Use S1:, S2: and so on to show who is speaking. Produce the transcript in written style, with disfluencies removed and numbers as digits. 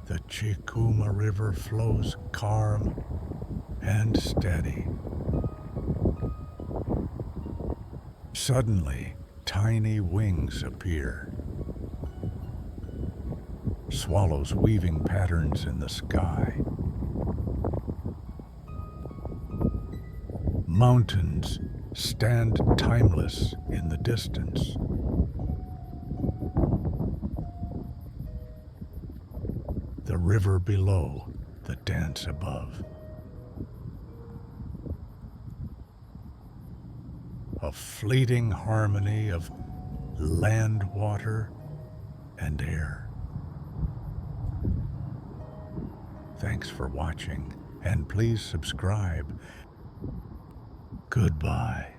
S1: The Chikuma River flows calm and steady. Suddenly, tiny wings appear. Swallows weaving patterns in the sky. Mountains stand timeless in the distance. The river below, the dance above. A fleeting harmony of land, water, and air. Thanks for watching, and please subscribe. Goodbye.